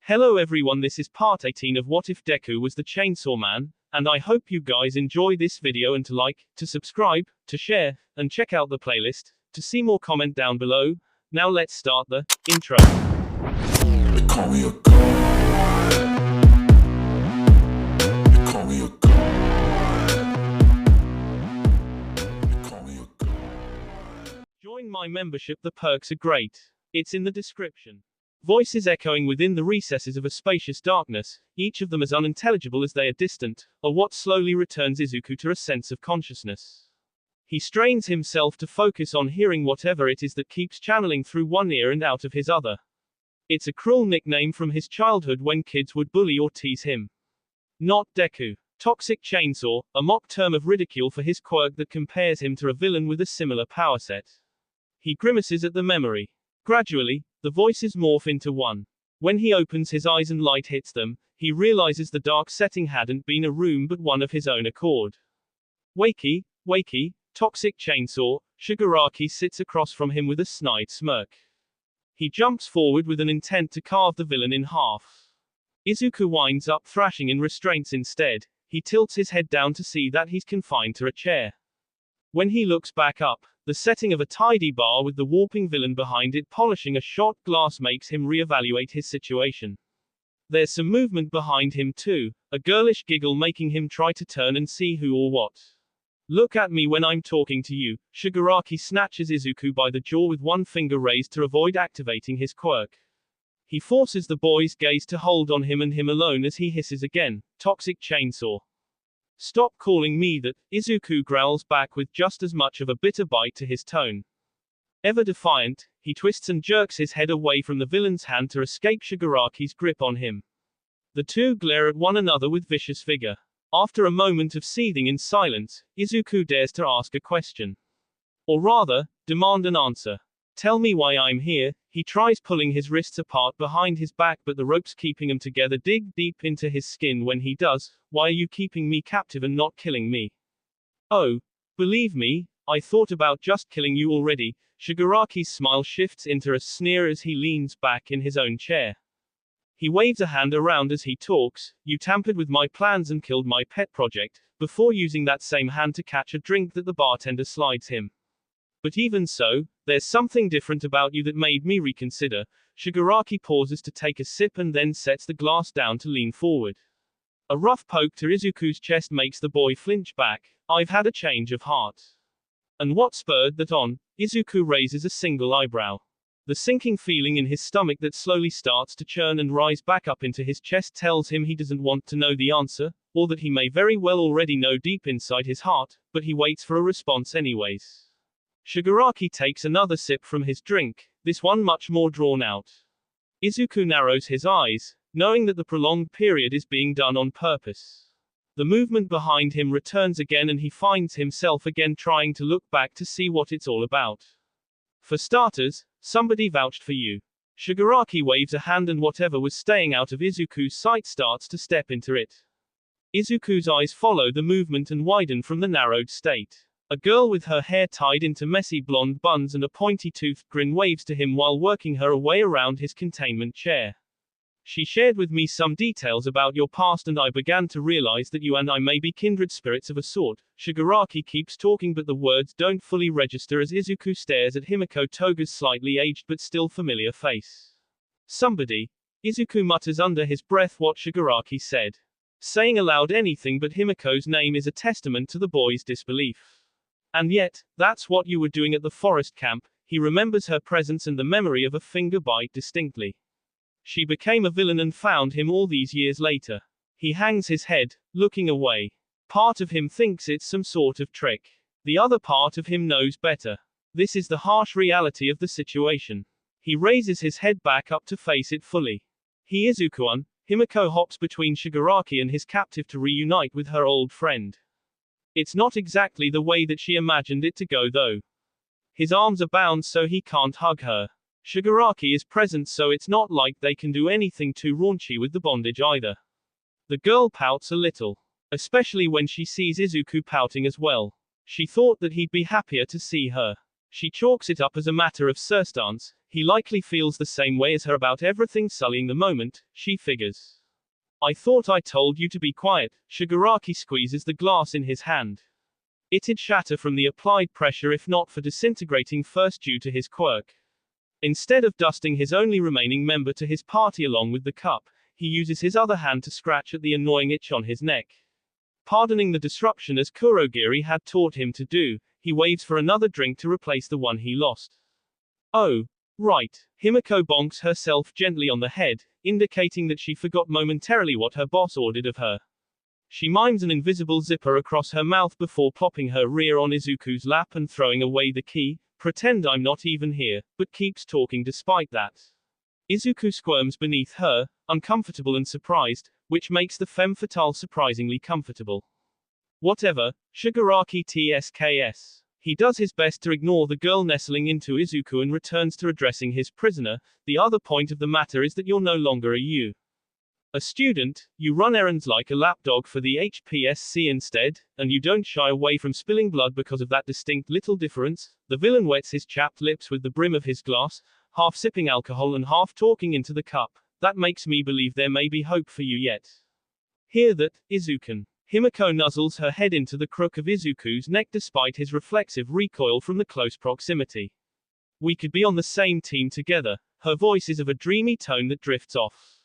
Hello everyone, this is part 18 of What If Deku Was the Chainsaw Man, and I hope you guys enjoy this video and to like, to subscribe, to share, and check out the playlist, to see more comment down below. Now let's start the intro. They call me a god. They call me a god. They call me a god. Join my membership, the perks are great. It's in the description. Voices echoing within the recesses of a spacious darkness, each of them as unintelligible as they are distant, are what slowly returns Izuku to a sense of consciousness. He strains himself to focus on hearing whatever it is that keeps channeling through one ear and out of his other. It's a cruel nickname from his childhood when kids would bully or tease him. Not Deku. Toxic Chainsaw, a mock term of ridicule for his quirk that compares him to a villain with a similar power set. He grimaces at the memory. Gradually, the voices morph into one. When he opens his eyes and light hits them, he realizes the dark setting hadn't been a room but one of his own accord. Wakey, wakey, Toxic Chainsaw, Shigaraki sits across from him with a snide smirk. He jumps forward with an intent to carve the villain in half. Izuku winds up thrashing in restraints instead. He tilts his head down to see that he's confined to a chair. When he looks back up, the setting of a tidy bar with the warping villain behind it polishing a shot glass makes him reevaluate his situation. There's some movement behind him too, a girlish giggle making him try to turn and see who or what. Look at me when I'm talking to you. Shigaraki snatches Izuku by the jaw with one finger raised to avoid activating his quirk. He forces the boy's gaze to hold on him and him alone as he hisses again, Toxic Chainsaw. Stop calling me that, Izuku growls back with just as much of a bitter bite to his tone. Ever defiant, he twists and jerks his head away from the villain's hand to escape Shigaraki's grip on him. The two glare at one another with vicious vigor. After a moment of seething in silence, Izuku dares to ask a question. Or rather, demand an answer. Tell me why I'm here. He tries pulling his wrists apart behind his back but the ropes keeping him together dig deep into his skin when he does. Why are you keeping me captive and not killing me? Oh, believe me, I thought about just killing you already. Shigaraki's smile shifts into a sneer as he leans back in his own chair. He waves a hand around as he talks. You tampered with my plans and killed my pet project, before using that same hand to catch a drink that the bartender slides him. But even so, there's something different about you that made me reconsider. Shigaraki pauses to take a sip and then sets the glass down to lean forward. A rough poke to Izuku's chest makes the boy flinch back. I've had a change of heart. And what spurred that on? Izuku raises a single eyebrow. The sinking feeling in his stomach that slowly starts to churn and rise back up into his chest tells him he doesn't want to know the answer, or that he may very well already know deep inside his heart, but he waits for a response anyways. Shigaraki takes another sip from his drink, this one much more drawn out. Izuku narrows his eyes, knowing that the prolonged period is being done on purpose. The movement behind him returns again and he finds himself again trying to look back to see what it's all about. For starters, somebody vouched for you. Shigaraki waves a hand and whatever was staying out of Izuku's sight starts to step into it. Izuku's eyes follow the movement and widen from the narrowed state. A girl with her hair tied into messy blonde buns and a pointy-toothed grin waves to him while working her way around his containment chair. She shared with me some details about your past and I began to realize that you and I may be kindred spirits of a sort. Shigaraki keeps talking but the words don't fully register as Izuku stares at Himiko Toga's slightly aged but still familiar face. Somebody. Izuku mutters under his breath what Shigaraki said. Saying aloud anything but Himiko's name is a testament to the boy's disbelief. And yet, that's what you were doing at the forest camp. He remembers her presence and the memory of a finger bite distinctly. She became a villain and found him all these years later. He hangs his head, looking away. Part of him thinks it's some sort of trick. The other part of him knows better. This is the harsh reality of the situation. He raises his head back up to face it fully. He Izuku-un. Himiko hops between Shigaraki and his captive to reunite with her old friend. It's not exactly the way that she imagined it to go though. His arms are bound so he can't hug her. Shigaraki is present so it's not like they can do anything too raunchy with the bondage either. The girl pouts a little. Especially when she sees Izuku pouting as well. She thought that he'd be happier to see her. She chalks it up as a matter of circumstance. He likely feels the same way as her about everything sullying the moment, she figures. I thought I told you to be quiet. Shigaraki squeezes the glass in his hand. It'd shatter from the applied pressure if not for disintegrating first due to his quirk. Instead of dusting his only remaining member to his party along with the cup, he uses his other hand to scratch at the annoying itch on his neck. Pardoning the disruption as Kurogiri had taught him to do, he waves for another drink to replace the one he lost. Oh, right. Himiko bonks herself gently on the head, indicating that she forgot momentarily what her boss ordered of her. She mimes an invisible zipper across her mouth before plopping her rear on Izuku's lap and throwing away the key. Pretend I'm not even here, but keeps talking despite that. Izuku squirms beneath her, uncomfortable and surprised, which makes the femme fatale surprisingly comfortable. Whatever, Shigaraki TSKS. He does his best to ignore the girl nestling into Izuku and returns to addressing his prisoner. The other point of the matter is that you're no longer a student, you run errands like a lapdog for the HPSC instead, and you don't shy away from spilling blood because of that distinct little difference. The villain wets his chapped lips with the brim of his glass, half sipping alcohol and half talking into the cup. That makes me believe there may be hope for you yet. Hear that, Izuku. Himiko nuzzles her head into the crook of Izuku's neck despite his reflexive recoil from the close proximity. We could be on the same team together. Her voice is of a dreamy tone that drifts off.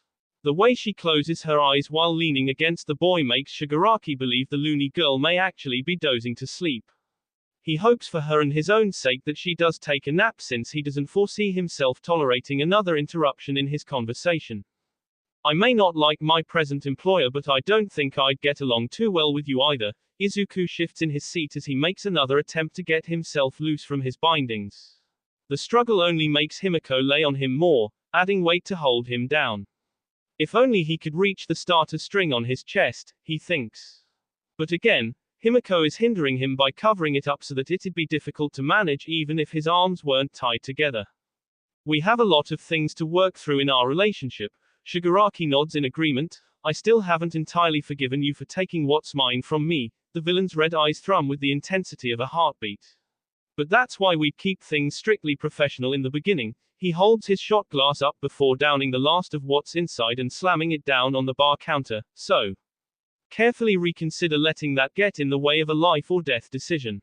The way she closes her eyes while leaning against the boy makes Shigaraki believe the loony girl may actually be dozing to sleep. He hopes for her and his own sake that she does take a nap since he doesn't foresee himself tolerating another interruption in his conversation. I may not like my present employer, but I don't think I'd get along too well with you either. Izuku shifts in his seat as he makes another attempt to get himself loose from his bindings. The struggle only makes Himiko lay on him more, adding weight to hold him down. If only he could reach the starter string on his chest, he thinks. But again, Himiko is hindering him by covering it up so that it'd be difficult to manage even if his arms weren't tied together. We have a lot of things to work through in our relationship. Shigaraki nods in agreement. I still haven't entirely forgiven you for taking what's mine from me. The villain's red eyes thrum with the intensity of a heartbeat. But that's why we keep things strictly professional in the beginning. He holds his shot glass up before downing the last of what's inside and slamming it down on the bar counter. So, carefully reconsider letting that get in the way of a life or death decision.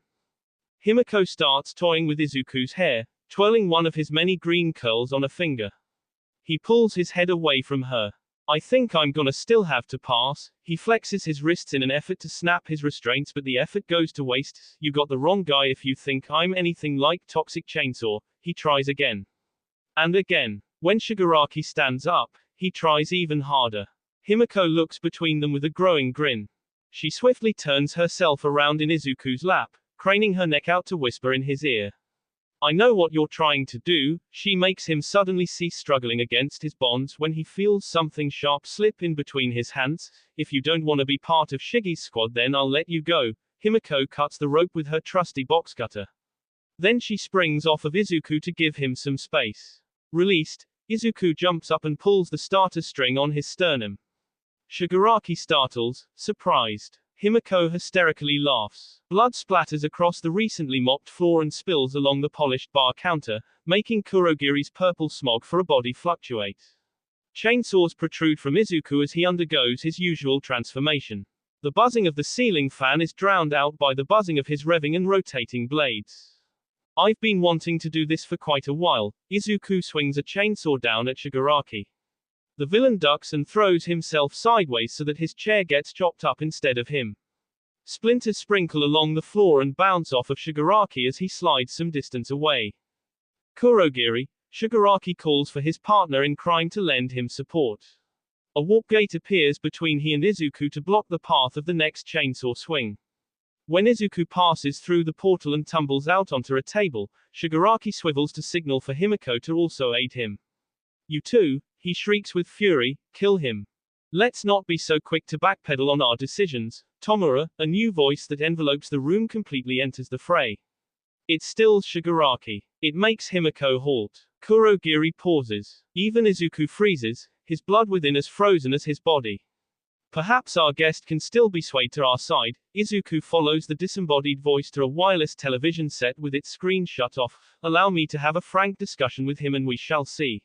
Himiko starts toying with Izuku's hair, twirling one of his many green curls on a finger. He pulls his head away from her. I think I'm gonna still have to pass. He flexes his wrists in an effort to snap his restraints, but the effort goes to waste. You got the wrong guy if you think I'm anything like Toxic Chainsaw. He tries again. And again. When Shigaraki stands up, he tries even harder. Himiko looks between them with a growing grin. She swiftly turns herself around in Izuku's lap, craning her neck out to whisper in his ear. I know what you're trying to do. She makes him suddenly cease struggling against his bonds when he feels something sharp slip in between his hands. If you don't want to be part of Shigi's squad, then I'll let you go. Himiko cuts the rope with her trusty box cutter. Then she springs off of Izuku to give him some space. Released, Izuku jumps up and pulls the starter string on his sternum. Shigaraki startles, surprised. Himiko hysterically laughs. Blood splatters across the recently mopped floor and spills along the polished bar counter, making Kurogiri's purple smog for a body fluctuate. Chainsaws protrude from Izuku as he undergoes his usual transformation. The buzzing of the ceiling fan is drowned out by the buzzing of his revving and rotating blades. I've been wanting to do this for quite a while. Izuku swings a chainsaw down at Shigaraki. The villain ducks and throws himself sideways so that his chair gets chopped up instead of him. Splinters sprinkle along the floor and bounce off of Shigaraki as he slides some distance away. Kurogiri, Shigaraki calls for his partner in crime to lend him support. A warp gate appears between he and Izuku to block the path of the next chainsaw swing. When Izuku passes through the portal and tumbles out onto a table, Shigaraki swivels to signal for Himiko to also aid him. You too, he shrieks with fury, kill him. Let's not be so quick to backpedal on our decisions. Tomura, a new voice that envelopes the room, completely enters the fray. It stills Shigaraki. It makes Himiko halt. Kurogiri pauses. Even Izuku freezes, his blood within as frozen as his body. Perhaps our guest can still be swayed to our side. Izuku follows the disembodied voice to a wireless television set with its screen shut off. Allow me to have a frank discussion with him and we shall see.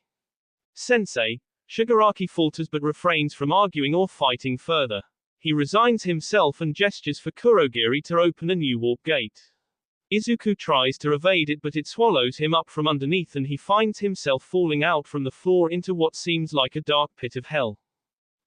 Sensei. Shigaraki falters but refrains from arguing or fighting further. He resigns himself and gestures for Kurogiri to open a new warp gate. Izuku tries to evade it but it swallows him up from underneath and he finds himself falling out from the floor into what seems like a dark pit of hell.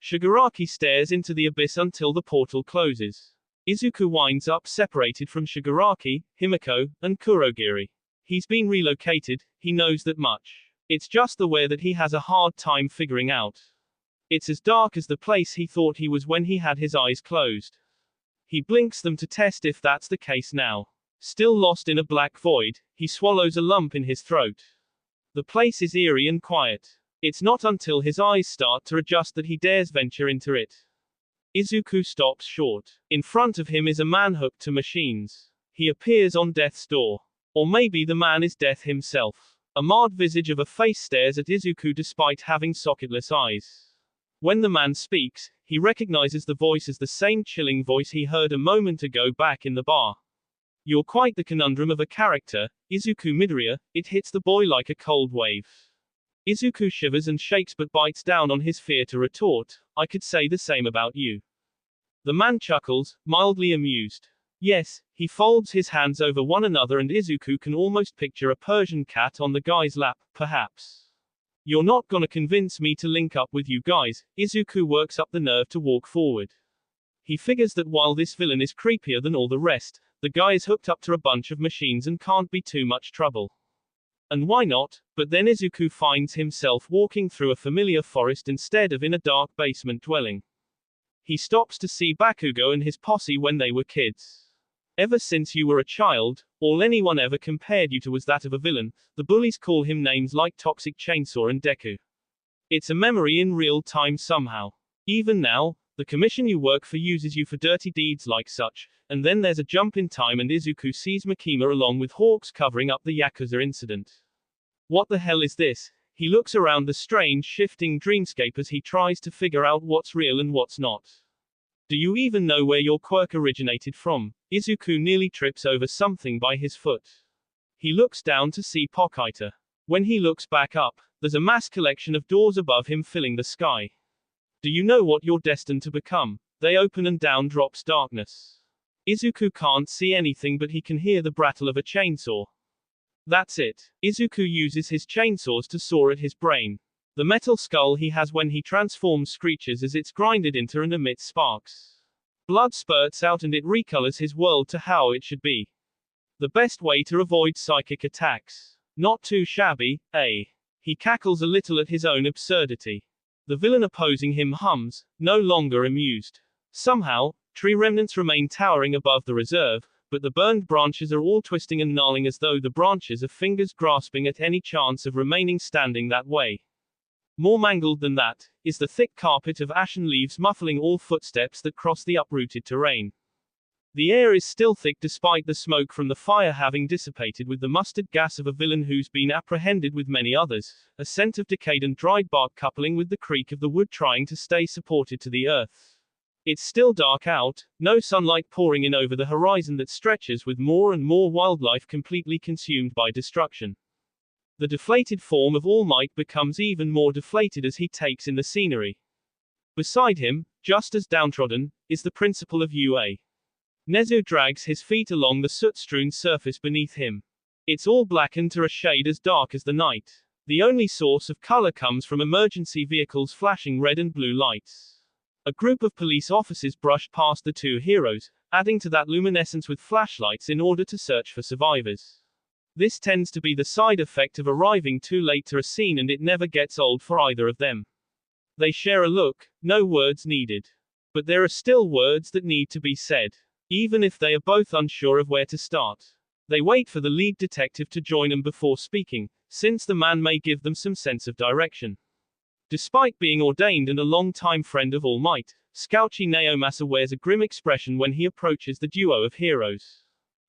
Shigaraki stares into the abyss until the portal closes. Izuku winds up separated from Shigaraki, Himiko, and Kurogiri. He's been relocated, he knows that much. It's just the way that he has a hard time figuring out. It's as dark as the place he thought he was when he had his eyes closed. He blinks them to test if that's the case now. Still lost in a black void, he swallows a lump in his throat. The place is eerie and quiet. It's not until his eyes start to adjust that he dares venture into it. Izuku stops short. In front of him is a man hooked to machines. He appears on death's door. Or maybe the man is death himself. A marred visage of a face stares at Izuku despite having socketless eyes. When the man speaks, he recognizes the voice as the same chilling voice he heard a moment ago back in the bar. You're quite the conundrum of a character, Izuku Midoriya. It hits the boy like a cold wave. Izuku shivers and shakes but bites down on his fear to retort, I could say the same about you. The man chuckles, mildly amused. Yes, he folds his hands over one another and Izuku can almost picture a Persian cat on the guy's lap, perhaps. You're not gonna convince me to link up with you guys. Izuku works up the nerve to walk forward. He figures that while this villain is creepier than all the rest, the guy is hooked up to a bunch of machines and can't be too much trouble. And why not? But then Izuku finds himself walking through a familiar forest instead of in a dark basement dwelling. He stops to see Bakugo and his posse when they were kids. Ever since you were a child, all anyone ever compared you to was that of a villain. The bullies call him names like Toxic Chainsaw and Deku. It's a memory in real time somehow. Even now, the commission you work for uses you for dirty deeds like such, and then there's a jump in time and Izuku sees Makima along with Hawks covering up the Yakuza incident. What the hell is this? He looks around the strange shifting dreamscape as he tries to figure out what's real and what's not. Do you even know where your quirk originated from? Izuku nearly trips over something by his foot. He looks down to see Pokita. When he looks back up, there's a mass collection of doors above him filling the sky. Do you know what you're destined to become? They open and down drops darkness. Izuku can't see anything but he can hear the brattle of a chainsaw. That's it. Izuku uses his chainsaws to saw at his brain. The metal skull he has when he transforms screeches as it's grinded into and emits sparks. Blood spurts out and it recolors his world to how it should be. The best way to avoid psychic attacks. Not too shabby, eh? He cackles a little at his own absurdity. The villain opposing him hums, no longer amused. Somehow, tree remnants remain towering above the reserve, but the burned branches are all twisting and gnarling as though the branches are fingers grasping at any chance of remaining standing that way. More mangled than that, is the thick carpet of ashen leaves muffling all footsteps that cross the uprooted terrain. The air is still thick despite the smoke from the fire having dissipated with the mustard gas of a villain who's been apprehended with many others, a scent of decayed and dried bark coupling with the creak of the wood trying to stay supported to the earth. It's still dark out, no sunlight pouring in over the horizon that stretches with more and more wildlife completely consumed by destruction. The deflated form of All Might becomes even more deflated as he takes in the scenery. Beside him, just as downtrodden, is the principal of UA. Nezu drags his feet along the soot-strewn surface beneath him. It's all blackened to a shade as dark as the night. The only source of color comes from emergency vehicles flashing red and blue lights. A group of police officers brush past the two heroes, adding to that luminescence with flashlights in order to search for survivors. This tends to be the side effect of arriving too late to a scene and it never gets old for either of them. They share a look, no words needed. But there are still words that need to be said. Even if they are both unsure of where to start. They wait for the lead detective to join them before speaking, since the man may give them some sense of direction. Despite being ordained and a long-time friend of All Might, Scouchy Naomasa wears a grim expression when he approaches the duo of heroes.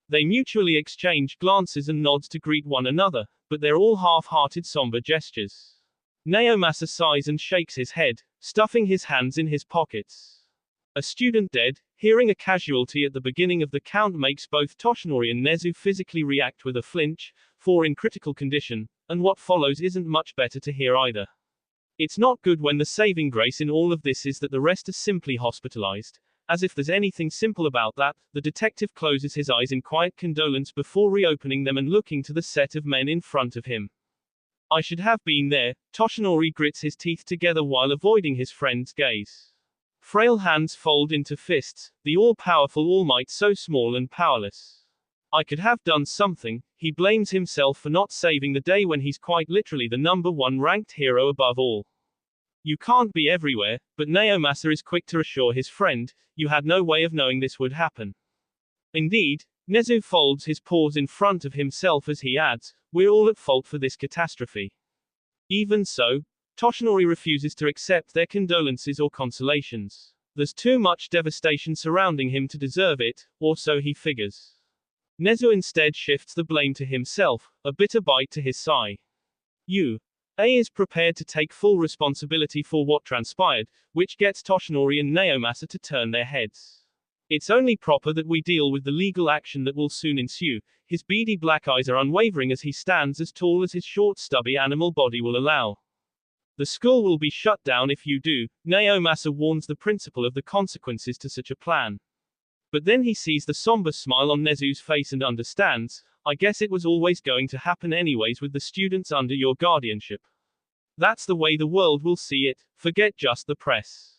They mutually exchange glances and nods to greet one another, but they're all half-hearted somber gestures. Naomasa sighs and shakes his head, stuffing his hands in his pockets. A student dead. Hearing a casualty at the beginning of the count makes both Toshinori and Nezu physically react with a flinch, for in critical condition, and what follows isn't much better to hear either. It's not good when the saving grace in all of this is that the rest are simply hospitalized. As if there's anything simple about that, the detective closes his eyes in quiet condolence before reopening them and looking to the set of men in front of him. I should have been there. Toshinori grits his teeth together while avoiding his friend's gaze. Frail hands fold into fists, the all-powerful All Might so small and powerless. I could have done something. He blames himself for not saving the day when he's quite literally the number one ranked hero above all. You can't be everywhere, but Naomasa is quick to assure his friend, you had no way of knowing this would happen. Indeed, Nezu folds his paws in front of himself as he adds, we're all at fault for this catastrophe. Even so, Toshinori refuses to accept their condolences or consolations. There's too much devastation surrounding him to deserve it, or so he figures. Nezu instead shifts the blame to himself, a bitter bite to his sigh. A is prepared to take full responsibility for what transpired, which gets Toshinori and Naomasa to turn their heads. It's only proper that we deal with the legal action that will soon ensue. His beady black eyes are unwavering as he stands as tall as his short stubby animal body will allow. The school will be shut down if you do, Naomasa warns the principal of the consequences to such a plan. But then he sees the somber smile on Nezu's face and understands, I guess it was always going to happen anyways with the students under your guardianship. That's the way the world will see it, forget just the press.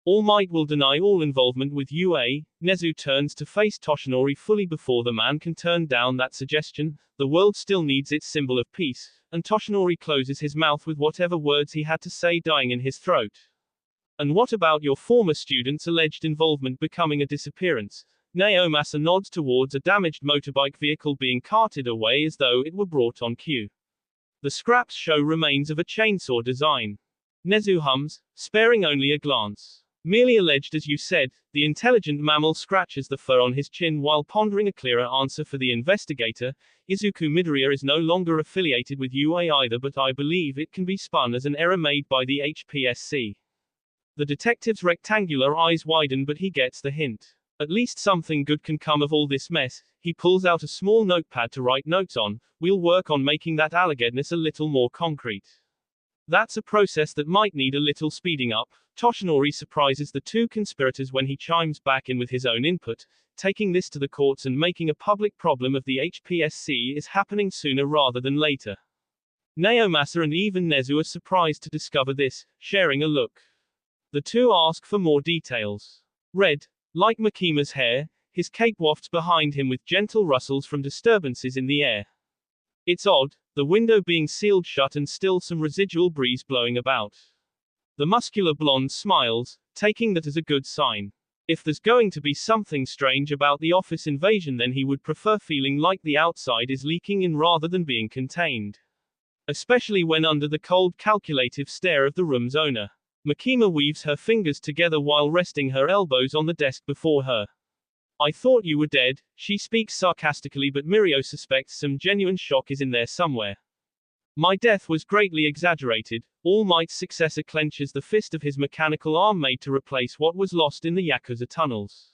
All Might will deny all involvement with UA. Nezu turns to face Toshinori fully before the man can turn down that suggestion. The world still needs its symbol of peace, and Toshinori closes his mouth with whatever words he had to say dying in his throat. And what about your former student's alleged involvement becoming a disappearance? Naomasa nods towards a damaged motorbike vehicle being carted away as though it were brought on cue. The scraps show remains of a chainsaw design. Nezu hums, sparing only a glance. Merely alleged as you said, the intelligent mammal scratches the fur on his chin while pondering a clearer answer for the investigator. Izuku Midoriya is no longer affiliated with UA either, but I believe it can be spun as an error made by the HPSC. The detective's rectangular eyes widen, but he gets the hint. At least something good can come of all this mess. He pulls out a small notepad to write notes on. We'll work on making that allegedness a little more concrete. That's a process that might need a little speeding up. Toshinori surprises the two conspirators when he chimes back in with his own input. Taking this to the courts and making a public problem of the HPSC is happening sooner rather than later. Naomasa and even Nezu are surprised to discover this, sharing a look. The two ask for more details. Red, like Makima's hair, his cape wafts behind him with gentle rustles from disturbances in the air. It's odd, the window being sealed shut and still some residual breeze blowing about. The muscular blonde smiles, taking that as a good sign. If there's going to be something strange about the office invasion, then he would prefer feeling like the outside is leaking in rather than being contained. Especially when under the cold calculative stare of the room's owner. Makima weaves her fingers together while resting her elbows on the desk before her. I thought you were dead, she speaks sarcastically, but Mirio suspects some genuine shock is in there somewhere. My death was greatly exaggerated. All Might's successor clenches the fist of his mechanical arm made to replace what was lost in the Yakuza tunnels.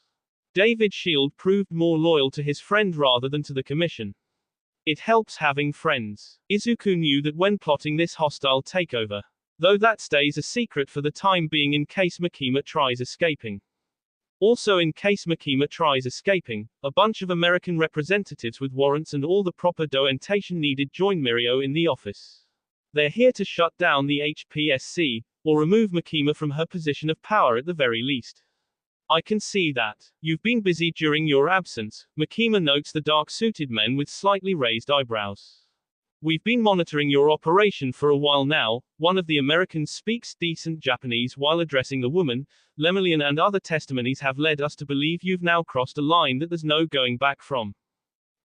David Shield proved more loyal to his friend rather than to the commission. It helps having friends. Izuku knew that when plotting this hostile takeover. Though that stays a secret for the time being in case Makima tries escaping. Also, in case Makima tries escaping, a bunch of American representatives with warrants and all the proper documentation needed join Mirio in the office. They're here to shut down the HPSC, or remove Makima from her position of power at the very least. I can see that. You've been busy during your absence, Makima notes the dark-suited men with slightly raised eyebrows. We've been monitoring your operation for a while now. One of the Americans speaks decent Japanese while addressing the woman. Lemurian and other testimonies have led us to believe you've now crossed a line that there's no going back from.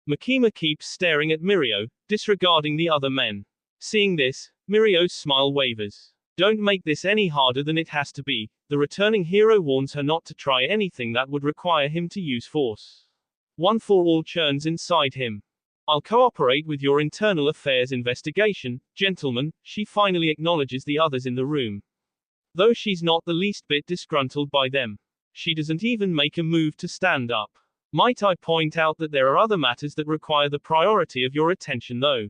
Makima keeps staring at Mirio, disregarding the other men. Seeing this, Mirio's smile wavers. Don't make this any harder than it has to be. The returning hero warns her not to try anything that would require him to use force. One for all churns inside him. I'll cooperate with your internal affairs investigation, gentlemen. She finally acknowledges the others in the room. Though she's not the least bit disgruntled by them. She doesn't even make a move to stand up. Might I point out that there are other matters that require the priority of your attention though?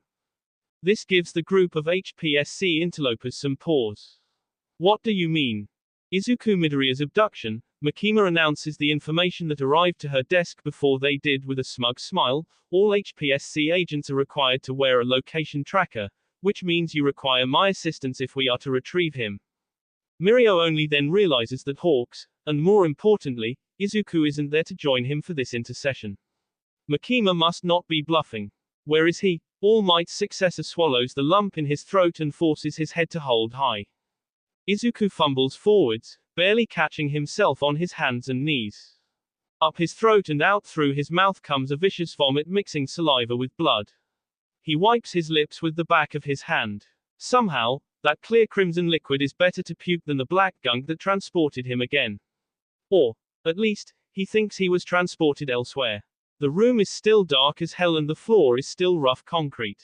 This gives the group of HPSC interlopers some pause. What do you mean? Izuku Midoriya's abduction. Makima announces the information that arrived to her desk before they did with a smug smile. All HPSC agents are required to wear a location tracker, which means you require my assistance if we are to retrieve him. Mirio only then realizes that Hawks, and more importantly, Izuku isn't there to join him for this intercession. Makima must not be bluffing. Where is he? All Might's successor swallows the lump in his throat and forces his head to hold high. Izuku fumbles forwards, barely catching himself on his hands and knees. Up his throat and out through his mouth comes a vicious vomit mixing saliva with blood. He wipes his lips with the back of his hand. Somehow, that clear crimson liquid is better to puke than the black gunk that transported him again. Or, at least, he thinks he was transported elsewhere. The room is still dark as hell and the floor is still rough concrete.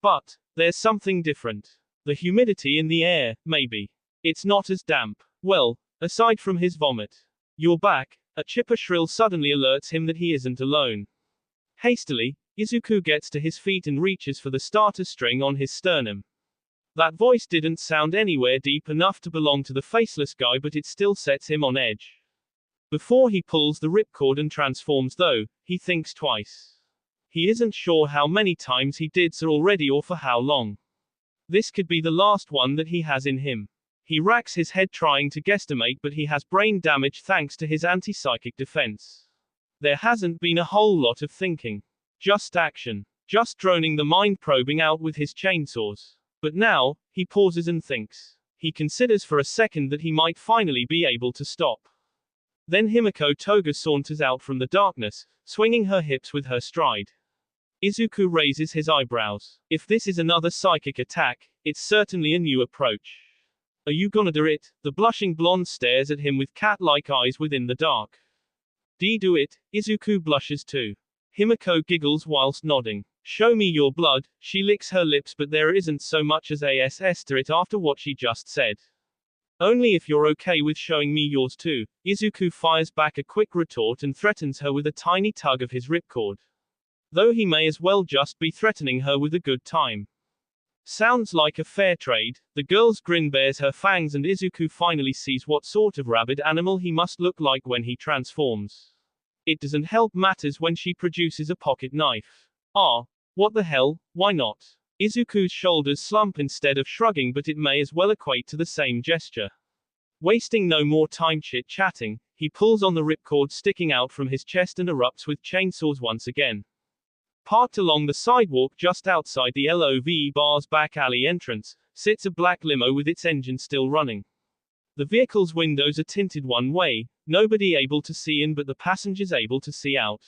But, there's something different. The humidity in the air, maybe. It's not as damp. Well, aside from his vomit. You're back. A chipper shrill suddenly alerts him that he isn't alone. Hastily, Izuku gets to his feet and reaches for the starter string on his sternum. That voice didn't sound anywhere deep enough to belong to the faceless guy, but it still sets him on edge. Before he pulls the ripcord and transforms though, he thinks twice. He isn't sure how many times he did so already or for how long. This could be the last one that he has in him. He racks his head trying to guesstimate, but he has brain damage thanks to his anti-psychic defense. There hasn't been a whole lot of thinking. Just action. Just droning the mind probing out with his chainsaws. But now, he pauses and thinks. He considers for a second that he might finally be able to stop. Then Himiko Toga saunters out from the darkness, swinging her hips with her stride. Izuku raises his eyebrows. If this is another psychic attack, it's certainly a new approach. Are you gonna do it? The blushing blonde stares at him with cat-like eyes within the dark. Do it? Izuku blushes too. Himiko giggles whilst nodding. Show me your blood. She licks her lips, but there isn't so much as ass to it after what she just said. Only if you're okay with showing me yours too. Izuku fires back a quick retort and threatens her with a tiny tug of his ripcord. Though he may as well just be threatening her with a good time. Sounds like a fair trade. The girl's grin bares her fangs and Izuku finally sees what sort of rabid animal he must look like when he transforms. It doesn't help matters when she produces a pocket knife. Ah, what the hell, why not? Izuku's shoulders slump instead of shrugging, but it may as well equate to the same gesture. Wasting no more time chit-chatting, he pulls on the ripcord sticking out from his chest and erupts with chainsaws once again. Parked along the sidewalk just outside the LOVE bar's back alley entrance, sits a black limo with its engine still running. The vehicle's windows are tinted one way, nobody able to see in but the passengers able to see out.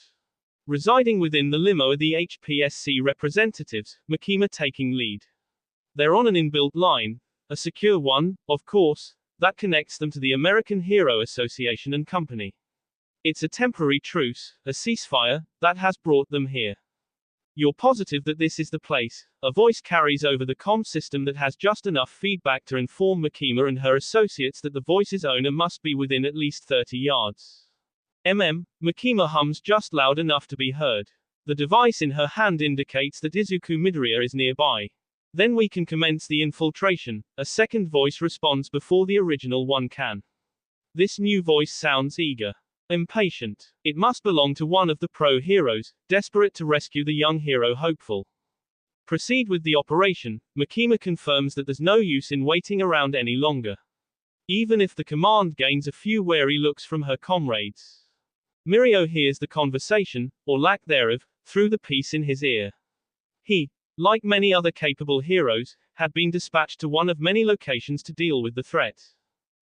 Residing within the limo are the HPSC representatives, Makima taking lead. They're on an inbuilt line, a secure one, of course, that connects them to the American Hero Association and Company. It's a temporary truce, a ceasefire, that has brought them here. You're positive that this is the place? A voice carries over the comm system that has just enough feedback to inform Makima and her associates that the voice's owner must be within at least 30 yards. Makima hums just loud enough to be heard. The device in her hand indicates that Izuku Midoriya is nearby. Then we can commence the infiltration. A second voice responds before the original one can. This new voice sounds eager. Impatient. It must belong to one of the pro-heroes, desperate to rescue the young hero hopeful. Proceed with the operation. Makima confirms that there's no use in waiting around any longer. Even if the command gains a few wary looks from her comrades. Mirio hears the conversation, or lack thereof, through the piece in his ear. He, like many other capable heroes, had been dispatched to one of many locations to deal with the threat.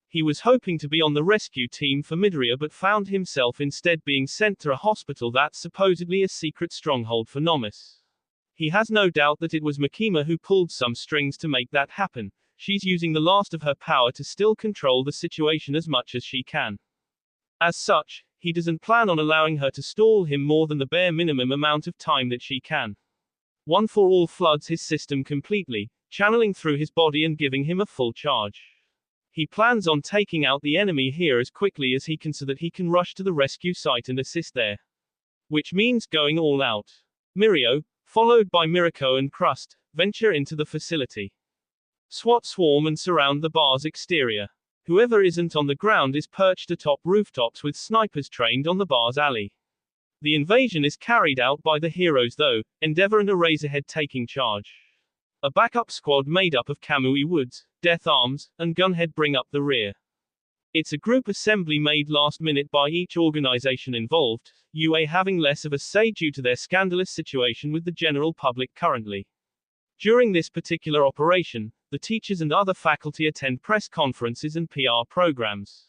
He was hoping to be on the rescue team for Midoriya but found himself instead being sent to a hospital that's supposedly a secret stronghold for Nomis. He has no doubt that it was Makima who pulled some strings to make that happen. She's using the last of her power to still control the situation as much as she can. As such, he doesn't plan on allowing her to stall him more than the bare minimum amount of time that she can. One for All floods his system completely, channeling through his body and giving him a full charge. He plans on taking out the enemy here as quickly as he can so that he can rush to the rescue site and assist there. Which means going all out. Mirio, followed by Mirako and Crust, venture into the facility. SWAT swarm and surround the bar's exterior. Whoever isn't on the ground is perched atop rooftops with snipers trained on the bar's alley. The invasion is carried out by the heroes though, Endeavor and Eraserhead taking charge. A backup squad made up of Kamui Woods, Death Arms, and Gunhead bring up the rear. It's a group assembly made last minute by each organization involved, UA having less of a say due to their scandalous situation with the general public currently. During this particular operation, the teachers and other faculty attend press conferences and PR programs.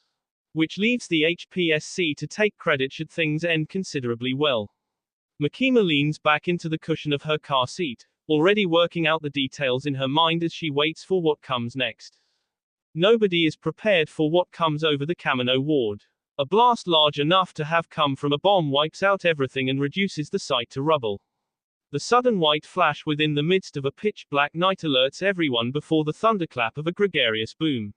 Which leaves the HPSC to take credit should things end considerably well. Makima leans back into the cushion of her car seat, already working out the details in her mind as she waits for what comes next. Nobody is prepared for what comes over the Kamino ward. A blast large enough to have come from a bomb wipes out everything and reduces the site to rubble. The sudden white flash within the midst of a pitch-black night alerts everyone before the thunderclap of a gregarious boom.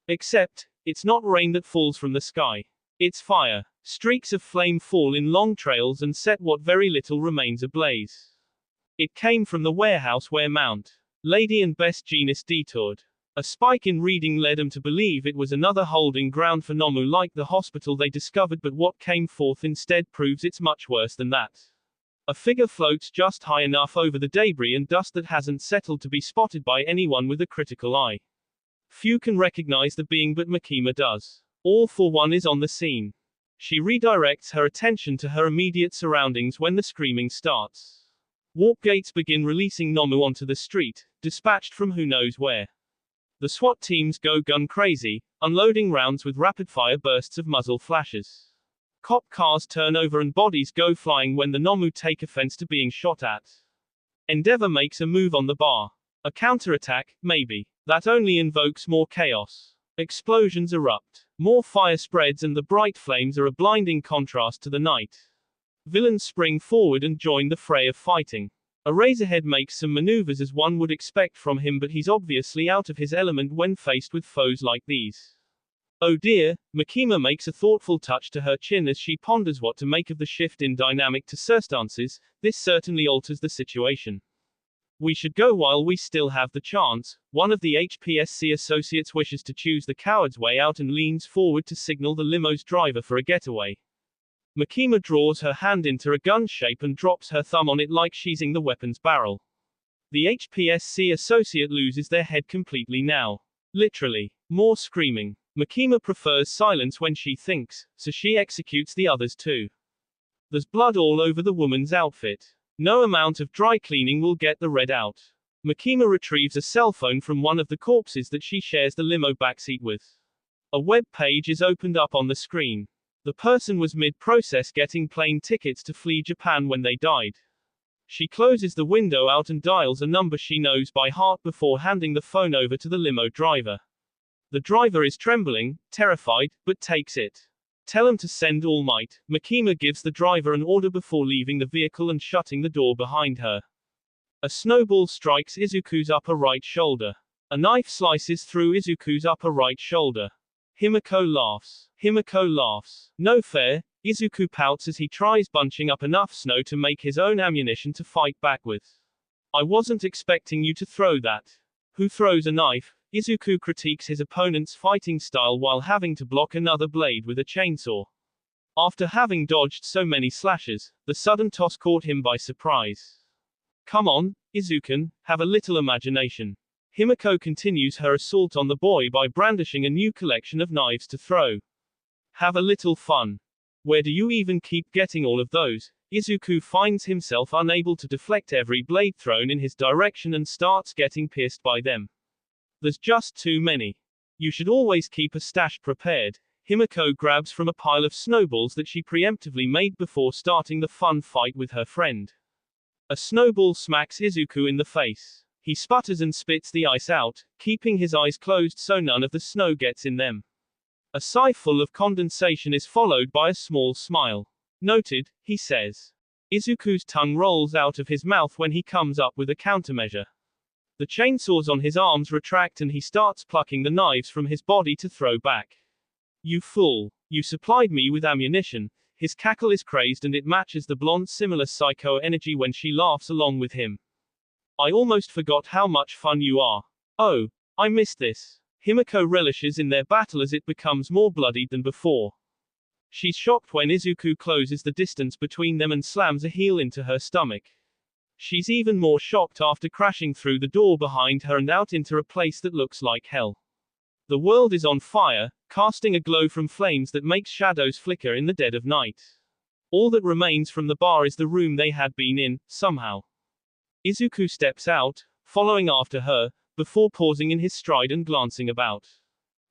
Except, it's not rain that falls from the sky. It's fire. Streaks of flame fall in long trails and set what very little remains ablaze. It came from the warehouse where Mount Lady and Best Genus detoured. A spike in reading led them to believe it was another holding ground for Nomu like the hospital they discovered, but what came forth instead proves it's much worse than that. A figure floats just high enough over the debris and dust that hasn't settled to be spotted by anyone with a critical eye. Few can recognize the being, but Makima does. All for one is on the scene. She redirects her attention to her immediate surroundings when the screaming starts. Warp gates begin releasing Nomu onto the street, dispatched from who knows where. The SWAT teams go gun crazy, unloading rounds with rapid-fire bursts of muzzle flashes. Cop cars turn over and bodies go flying when the Nomu take offense to being shot at. Endeavor makes a move on the bar. A counterattack, maybe. That only invokes more chaos. Explosions erupt. More fire spreads and the bright flames are a blinding contrast to the night. Villains spring forward and join the fray of fighting. Eraserhead makes some maneuvers as one would expect from him, but he's obviously out of his element when faced with foes like these. Oh dear, Makima makes a thoughtful touch to her chin as she ponders what to make of the shift in dynamic to circumstances. This certainly alters the situation. We should go while we still have the chance. One of the HPSC associates wishes to choose the coward's way out and leans forward to signal the limo's driver for a getaway. Makima draws her hand into a gun shape and drops her thumb on it like she's in the weapon's barrel. The HPSC associate loses their head completely now. Literally. More screaming. Makima prefers silence when she thinks, so she executes the others too. There's blood all over the woman's outfit. No amount of dry cleaning will get the red out. Makima retrieves a cell phone from one of the corpses that she shares the limo backseat with. A web page is opened up on the screen. The person was mid-process getting plane tickets to flee Japan when they died. She closes the window out and dials a number she knows by heart before handing the phone over to the limo driver. The driver is trembling, terrified, but takes it. Tell him to send All Might. Makima gives the driver an order before leaving the vehicle and shutting the door behind her. A snowball strikes Izuku's upper right shoulder. A knife slices through Izuku's upper right shoulder. Himiko laughs. Himiko laughs. No fair. Izuku pouts as he tries bunching up enough snow to make his own ammunition to fight back with. I wasn't expecting you to throw that. Who throws a knife? Izuku critiques his opponent's fighting style while having to block another blade with a chainsaw. After having dodged so many slashes, the sudden toss caught him by surprise. Come on, Izuku, have a little imagination. Himiko continues her assault on the boy by brandishing a new collection of knives to throw. Have a little fun. Where do you even keep getting all of those? Izuku finds himself unable to deflect every blade thrown in his direction and starts getting pierced by them. There's just too many. You should always keep a stash prepared. Himiko grabs from a pile of snowballs that she preemptively made before starting the fun fight with her friend. A snowball smacks Izuku in the face. He sputters and spits the ice out, keeping his eyes closed so none of the snow gets in them. A sigh full of condensation is followed by a small smile. Noted, he says. Izuku's tongue rolls out of his mouth when he comes up with a countermeasure. The chainsaws on his arms retract and he starts plucking the knives from his body to throw back. You fool. You supplied me with ammunition. His cackle is crazed and it matches the blonde's similar psycho energy when she laughs along with him. I almost forgot how much fun you are. Oh, I missed this. Himiko relishes in their battle as it becomes more bloodied than before. She's shocked when Izuku closes the distance between them and slams a heel into her stomach. She's even more shocked after crashing through the door behind her and out into a place that looks like hell. The world is on fire, casting a glow from flames that makes shadows flicker in the dead of night. All that remains from the bar is the room they had been in, somehow. Izuku steps out, following after her, before pausing in his stride and glancing about.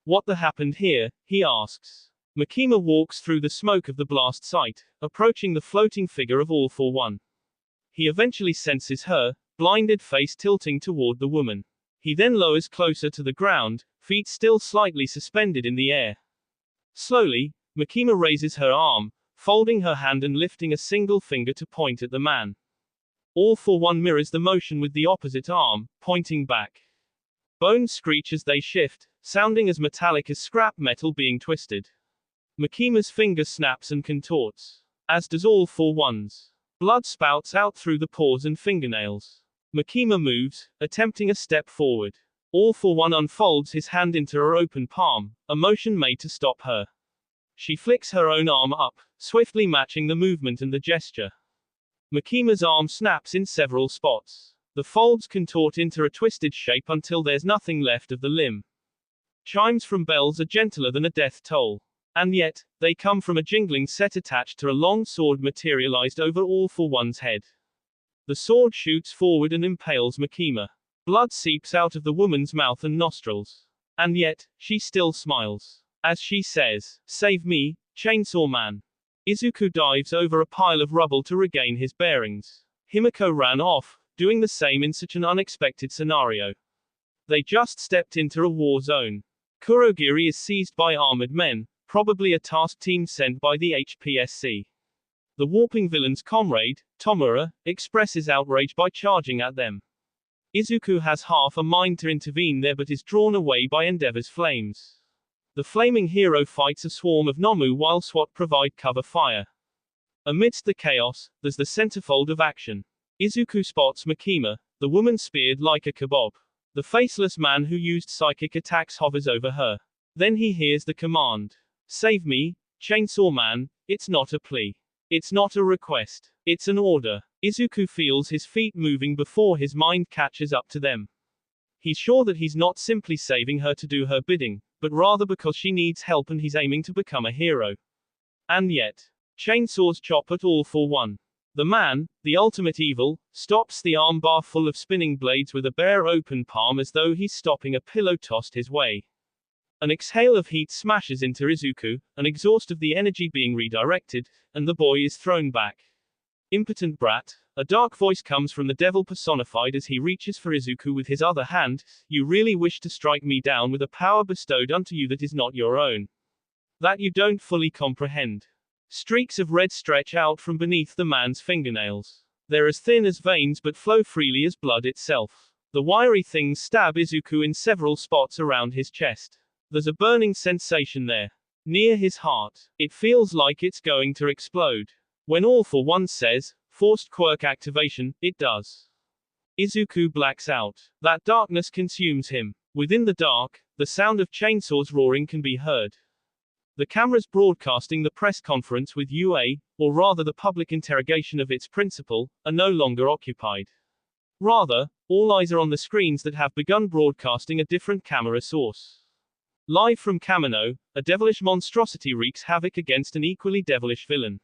What the happened here, he asks. Makima walks through the smoke of the blast site, approaching the floating figure of All for One. He eventually senses her, blinded face tilting toward the woman. He then lowers closer to the ground, feet still slightly suspended in the air. Slowly, Makima raises her arm, folding her hand and lifting a single finger to point at the man. All for One mirrors the motion with the opposite arm, pointing back. Bones screech as they shift, sounding as metallic as scrap metal being twisted. Makima's finger snaps and contorts, as does All for One's. Blood spouts out through the paws and fingernails. Makima moves, attempting a step forward. All for One unfolds his hand into her open palm, a motion made to stop her. She flicks her own arm up, swiftly matching the movement and the gesture. Makima's arm snaps in several spots. The folds contort into a twisted shape until there's nothing left of the limb. Chimes from bells are gentler than a death toll. And yet, they come from a jingling set attached to a long sword materialized over All for One's head. The sword shoots forward and impales Makima. Blood seeps out of the woman's mouth and nostrils. And yet, she still smiles. As she says, "Save me, Chainsaw Man." Izuku dives over a pile of rubble to regain his bearings. Himiko ran off, doing the same in such an unexpected scenario. They just stepped into a war zone. Kurogiri is seized by armored men, probably a task team sent by the HPSC. The warping villain's comrade, Tomura, expresses outrage by charging at them. Izuku has half a mind to intervene there but is drawn away by Endeavor's flames. The flaming hero fights a swarm of Nomu while SWAT provide cover fire. Amidst the chaos, there's the centerfold of action. Izuku spots Makima, the woman speared like a kebab. The faceless man who used psychic attacks hovers over her. Then he hears the command. "Save me, Chainsaw Man." It's not a plea. It's not a request. It's an order. Izuku feels his feet moving before his mind catches up to them. He's sure that he's not simply saving her to do her bidding, but rather because she needs help and he's aiming to become a hero. And yet, chainsaws chop at All for One. The man, the ultimate evil, stops the armbar full of spinning blades with a bare open palm as though he's stopping a pillow tossed his way. An exhale of heat smashes into Izuku, an exhaust of the energy being redirected, and the boy is thrown back. Impotent brat, a dark voice comes from the devil personified as he reaches for Izuku with his other hand. "You really wish to strike me down with a power bestowed unto you that is not your own. That you don't fully comprehend." Streaks of red stretch out from beneath the man's fingernails. They're as thin as veins but flow freely as blood itself. The wiry things stab Izuku in several spots around his chest. There's a burning sensation there. Near his heart. It feels like it's going to explode. When All for One says, "Forced quirk activation," it does. Izuku blacks out. That darkness consumes him. Within the dark, the sound of chainsaws roaring can be heard. The cameras broadcasting the press conference with UA, or rather the public interrogation of its principal, are no longer occupied. Rather, all eyes are on the screens that have begun broadcasting a different camera source. Live from Kamino, a devilish monstrosity wreaks havoc against an equally devilish villain.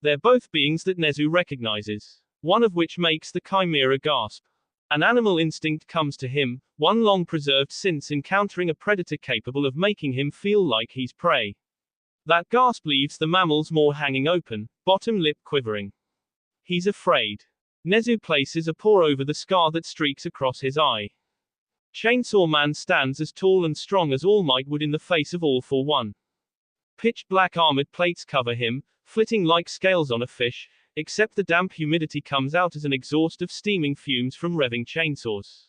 They're both beings that Nezu recognizes, one of which makes the Chimera gasp. An animal instinct comes to him, one long preserved since encountering a predator capable of making him feel like he's prey. That gasp leaves the mammal's maw hanging open, bottom lip quivering. He's afraid. Nezu places a paw over the scar that streaks across his eye. Chainsaw Man stands as tall and strong as All Might would in the face of All for One. Pitch black armored plates cover him, flitting like scales on a fish, except the damp humidity comes out as an exhaust of steaming fumes from revving chainsaws.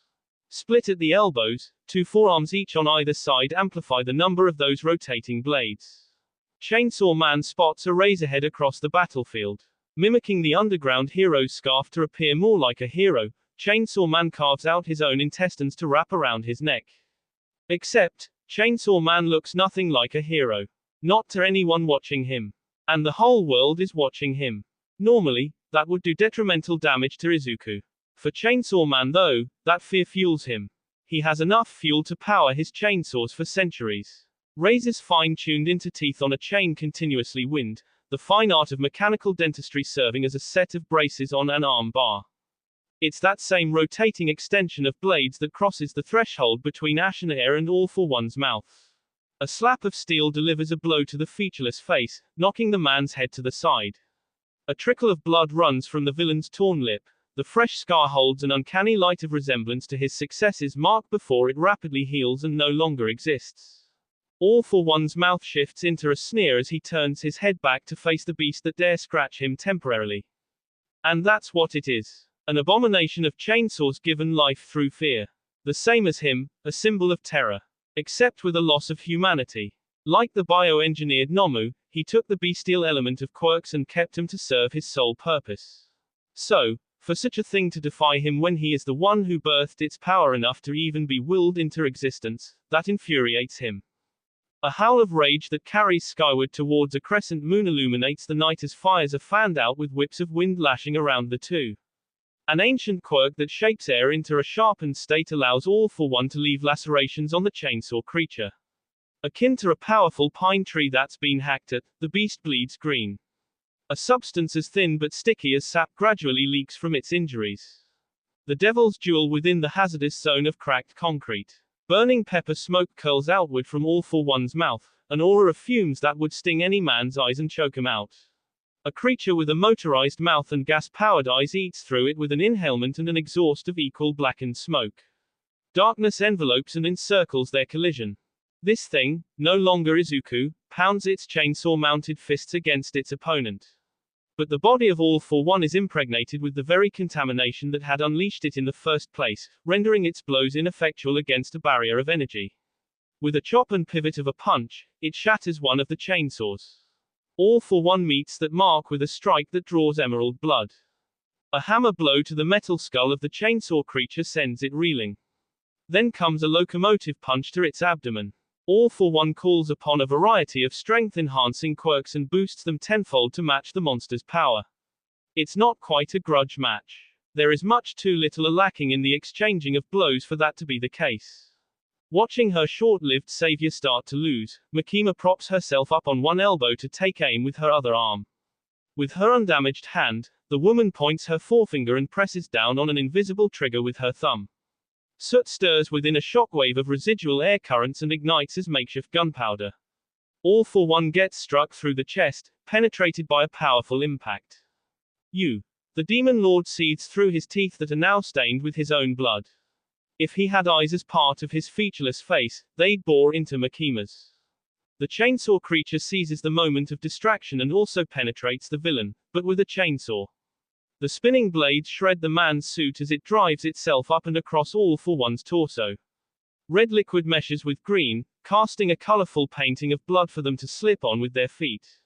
Split at the elbows, 2 forearms each on either side amplify the number of those rotating blades. Chainsaw Man spots a razor head across the battlefield. Mimicking the underground hero's scarf to appear more like a hero, Chainsaw Man carves out his own intestines to wrap around his neck. Except, Chainsaw Man looks nothing like a hero. Not to anyone watching him. And the whole world is watching him. Normally, that would do detrimental damage to Izuku. For Chainsaw Man though, that fear fuels him. He has enough fuel to power his chainsaws for centuries. Razors fine-tuned into teeth on a chain continuously wind, the fine art of mechanical dentistry serving as a set of braces on an arm bar. It's that same rotating extension of blades that crosses the threshold between ashen air and All for One's mouth. A slap of steel delivers a blow to the featureless face, knocking the man's head to the side. A trickle of blood runs from the villain's torn lip. The fresh scar holds an uncanny light of resemblance to his success's mark before it rapidly heals and no longer exists. All for One's mouth shifts into a sneer as he turns his head back to face the beast that dare scratch him temporarily. And that's what it is. An abomination of chainsaws given life through fear. The same as him, a symbol of terror. Except with a loss of humanity. Like the bioengineered Nomu, he took the bestial element of quirks and kept them to serve his sole purpose. So, for such a thing to defy him when he is the one who birthed its power enough to even be willed into existence, that infuriates him. A howl of rage that carries skyward towards a crescent moon illuminates the night as fires are fanned out with whips of wind lashing around the two. An ancient quirk that shapes air into a sharpened state allows All for One to leave lacerations on the chainsaw creature. Akin to a powerful pine tree that's been hacked at, the beast bleeds green. A substance as thin but sticky as sap gradually leaks from its injuries. The devil's jewel within the hazardous zone of cracked concrete. Burning pepper smoke curls outward from All for One's mouth, an aura of fumes that would sting any man's eyes and choke him out. A creature with a motorized mouth and gas-powered eyes eats through it with an inhalement and an exhaust of equal blackened smoke. Darkness envelopes and encircles their collision. This thing, no longer Izuku, pounds its chainsaw-mounted fists against its opponent. But the body of All for One is impregnated with the very contamination that had unleashed it in the first place, rendering its blows ineffectual against a barrier of energy. With a chop and pivot of a punch, it shatters one of the chainsaws. All for One meets that mark with a strike that draws emerald blood. A hammer blow to the metal skull of the chainsaw creature sends it reeling. Then comes a locomotive punch to its abdomen. All for One calls upon a variety of strength-enhancing quirks and boosts them tenfold to match the monster's power. It's not quite a grudge match. There is much too little lacking in the exchanging of blows for that to be the case. Watching her short-lived savior start to lose, Makima props herself up on one elbow to take aim with her other arm. With her undamaged hand, the woman points her forefinger and presses down on an invisible trigger with her thumb. Soot stirs within a shockwave of residual air currents and ignites as makeshift gunpowder. All for One gets struck through the chest, penetrated by a powerful impact. The demon lord seethes through his teeth that are now stained with his own blood. If he had eyes as part of his featureless face, they'd bore into Makima's. The chainsaw creature seizes the moment of distraction and also penetrates the villain, but with a chainsaw. The spinning blades shred the man's suit as it drives itself up and across All for One's torso. Red liquid meshes with green, casting a colorful painting of blood for them to slip on with their feet.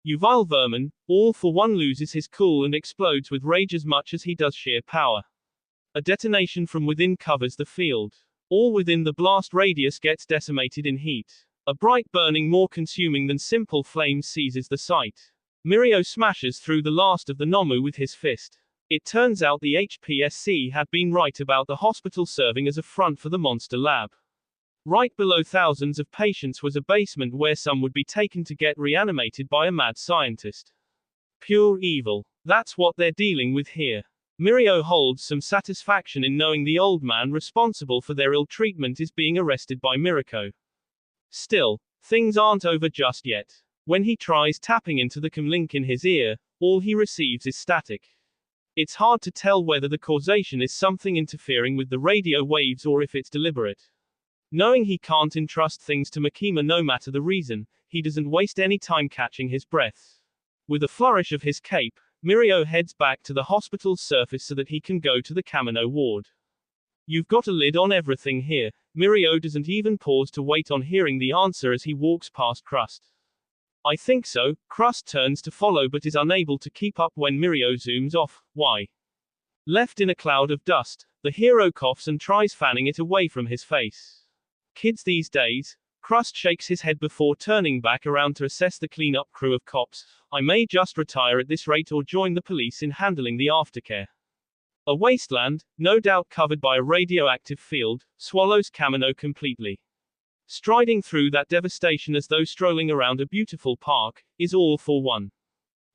You vile vermin, All for One loses his cool and explodes with rage as much as he does sheer power. A detonation from within covers the field. All within the blast radius gets decimated in heat. A bright burning more consuming than simple flames seizes the sight. Mirio smashes through the last of the Nomu with his fist. It turns out the HPSC had been right about the hospital serving as a front for the monster lab. Right below thousands of patients was a basement where some would be taken to get reanimated by a mad scientist. Pure evil. That's what they're dealing with here. Mirio holds some satisfaction in knowing the old man responsible for their ill treatment is being arrested by Miriko. Still, things aren't over just yet. When he tries tapping into the comlink in his ear, all he receives is static. It's hard to tell whether the causation is something interfering with the radio waves or if it's deliberate. Knowing he can't entrust things to Makima no matter the reason, he doesn't waste any time catching his breath. With a flourish of his cape, Mirio heads back to the hospital's surface so that he can go to the Kamino ward. You've got a lid on everything here. Mirio doesn't even pause to wait on hearing the answer as he walks past Crust. I think so. Crust turns to follow but is unable to keep up when Mirio zooms off. Why? Left in a cloud of dust, the hero coughs and tries fanning it away from his face. Kids these days. Crust shakes his head before turning back around to assess the cleanup crew of cops. I may just retire at this rate or join the police in handling the aftercare. A wasteland, no doubt covered by a radioactive field, swallows Kamino completely. Striding through that devastation as though strolling around a beautiful park, is all for one.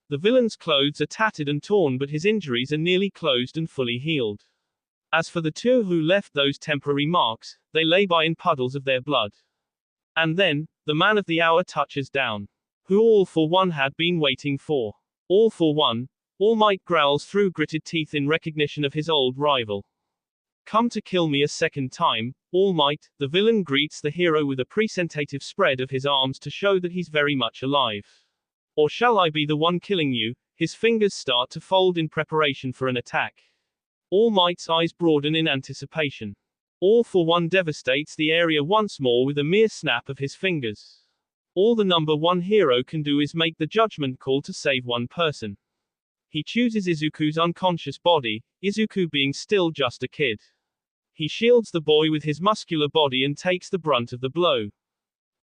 The villain's clothes are tattered and torn but his injuries are nearly closed and fully healed. As for the two who left those temporary marks, they lay by in puddles of their blood. And then, the man of the hour touches down. Who All for One had been waiting for. All for One. All Might growls through gritted teeth in recognition of his old rival. Come to kill me a second time, All Might. The villain greets the hero with a presentative spread of his arms to show that he's very much alive. Or shall I be the one killing you? His fingers start to fold in preparation for an attack. All Might's eyes broaden in anticipation. All for One devastates the area once more with a mere snap of his fingers. All the number one hero can do is make the judgment call to save one person. He chooses Izuku's unconscious body, Izuku being still just a kid. He shields the boy with his muscular body and takes the brunt of the blow.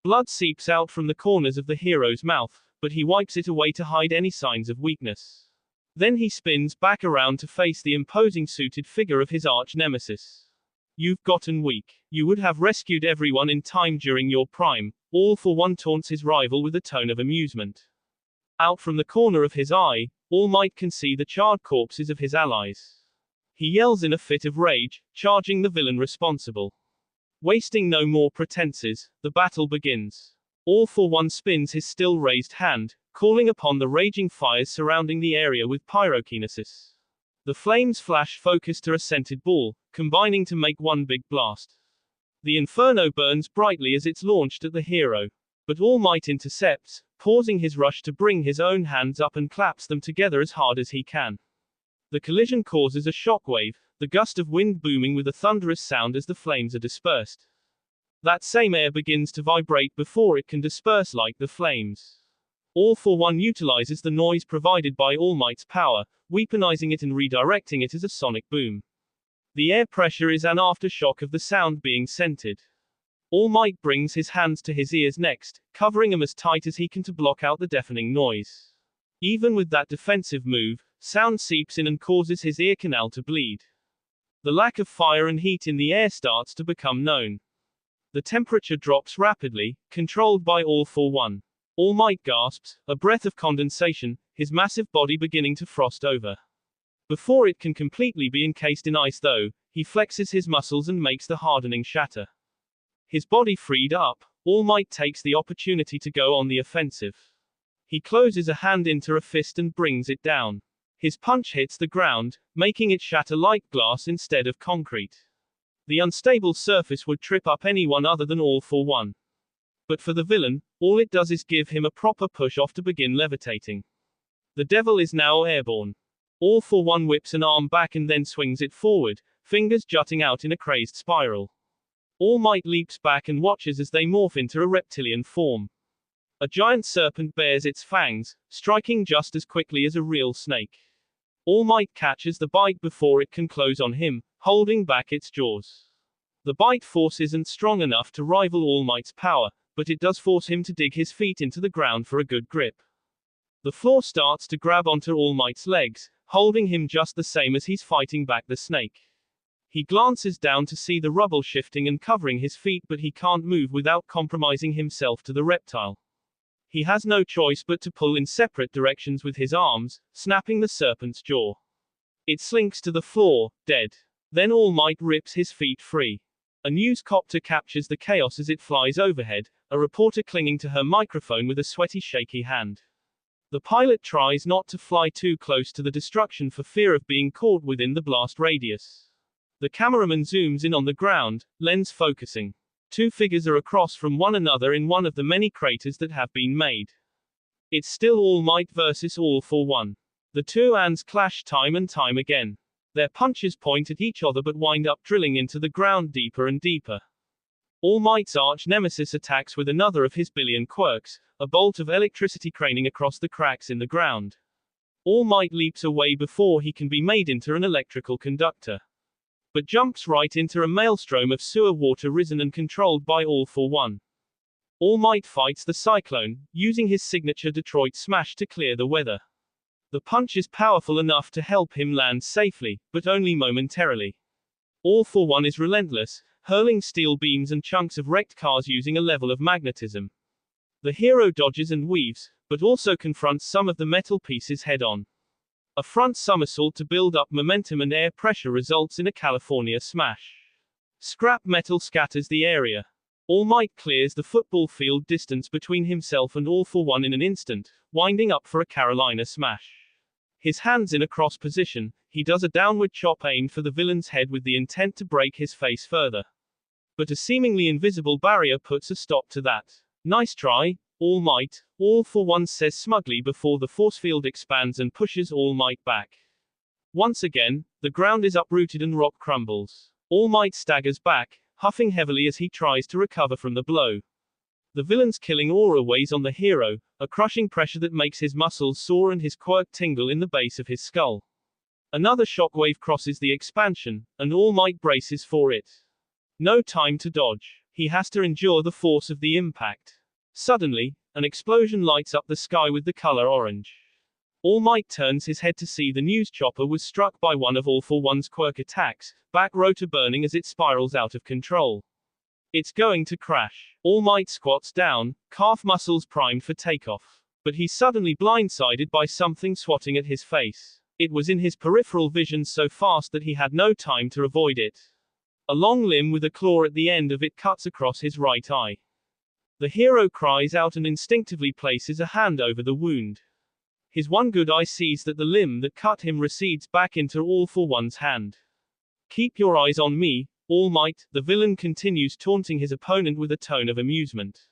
Blood seeps out from the corners of the hero's mouth, but he wipes it away to hide any signs of weakness. Then he spins back around to face the imposing suited figure of his arch-nemesis. You've gotten weak. You would have rescued everyone in time during your prime. All for One taunts his rival with a tone of amusement. Out from the corner of his eye, All Might can see the charred corpses of his allies. He yells in a fit of rage, charging the villain responsible. Wasting no more pretenses, the battle begins. All for One spins his still raised hand, calling upon the raging fires surrounding the area with pyrokinesis. The flames flash focus to a scented ball, combining to make one big blast. The inferno burns brightly as it's launched at the hero. But All Might intercepts, pausing his rush to bring his own hands up and claps them together as hard as he can. The collision causes a shockwave, the gust of wind booming with a thunderous sound as the flames are dispersed. That same air begins to vibrate before it can disperse like the flames. All for One utilizes the noise provided by All Might's power, weaponizing it and redirecting it as a sonic boom. The air pressure is an aftershock of the sound being scented. All Might brings his hands to his ears next, covering them as tight as he can to block out the deafening noise. Even with that defensive move, sound seeps in and causes his ear canal to bleed. The lack of fire and heat in the air starts to become known. The temperature drops rapidly, controlled by All for One. All Might gasps, a breath of condensation, his massive body beginning to frost over. Before it can completely be encased in ice though, he flexes his muscles and makes the hardening shatter. His body freed up, All Might takes the opportunity to go on the offensive. He closes a hand into a fist and brings it down. His punch hits the ground, making it shatter like glass instead of concrete. The unstable surface would trip up anyone other than All for One. But for the villain, all it does is give him a proper push off to begin levitating. The devil is now airborne. All for One whips an arm back and then swings it forward, fingers jutting out in a crazed spiral. All Might leaps back and watches as they morph into a reptilian form. A giant serpent bares its fangs, striking just as quickly as a real snake. All Might catches the bite before it can close on him, holding back its jaws. The bite force isn't strong enough to rival All Might's power, but it does force him to dig his feet into the ground for a good grip. The floor starts to grab onto All Might's legs, holding him just the same as he's fighting back the snake. He glances down to see the rubble shifting and covering his feet, but he can't move without compromising himself to the reptile. He has no choice but to pull in separate directions with his arms, snapping the serpent's jaw. It slinks to the floor, dead. Then All Might rips his feet free. A newscopter captures the chaos as it flies overhead, a reporter clinging to her microphone with a sweaty, shaky hand. The pilot tries not to fly too close to the destruction for fear of being caught within the blast radius. The cameraman zooms in on the ground, lens focusing. Two figures are across from one another in one of the many craters that have been made. It's still All Might versus All for One. The two ants clash time and time again. Their punches point at each other but wind up drilling into the ground deeper and deeper. All Might's arch nemesis attacks with another of his billion quirks, a bolt of electricity craning across the cracks in the ground. All Might leaps away before he can be made into an electrical conductor, but jumps right into a maelstrom of sewer water risen and controlled by All for One. All Might fights the cyclone, using his signature Detroit Smash to clear the weather. The punch is powerful enough to help him land safely, but only momentarily. All for One is relentless, hurling steel beams and chunks of wrecked cars using a level of magnetism. The hero dodges and weaves, but also confronts some of the metal pieces head-on. A front somersault to build up momentum and air pressure results in a California smash. Scrap metal scatters the area. All Might clears the football field distance between himself and All for One in an instant, winding up for a Carolina smash. His hands in a cross position, he does a downward chop aimed for the villain's head with the intent to break his face further. But a seemingly invisible barrier puts a stop to that. Nice try, All Might, All for One says smugly before the force field expands and pushes All Might back. Once again, the ground is uprooted and rock crumbles. All Might staggers back, huffing heavily as he tries to recover from the blow. The villain's killing aura weighs on the hero, a crushing pressure that makes his muscles sore and his quirk tingle in the base of his skull. Another shockwave crosses the expansion, and All Might braces for it. No time to dodge. He has to endure the force of the impact. Suddenly, an explosion lights up the sky with the color orange. All Might turns his head to see the news chopper was struck by one of All for One's quirk attacks, back rotor burning as it spirals out of control. It's going to crash. All Might squats down, calf muscles primed for takeoff. But he's suddenly blindsided by something swatting at his face. It was in his peripheral vision so fast that he had no time to avoid it. A long limb with a claw at the end of it cuts across his right eye. The hero cries out and instinctively places a hand over the wound. His one good eye sees that the limb that cut him recedes back into All for One's hand. Keep your eyes on me, All Might, the villain continues taunting his opponent with a tone of amusement.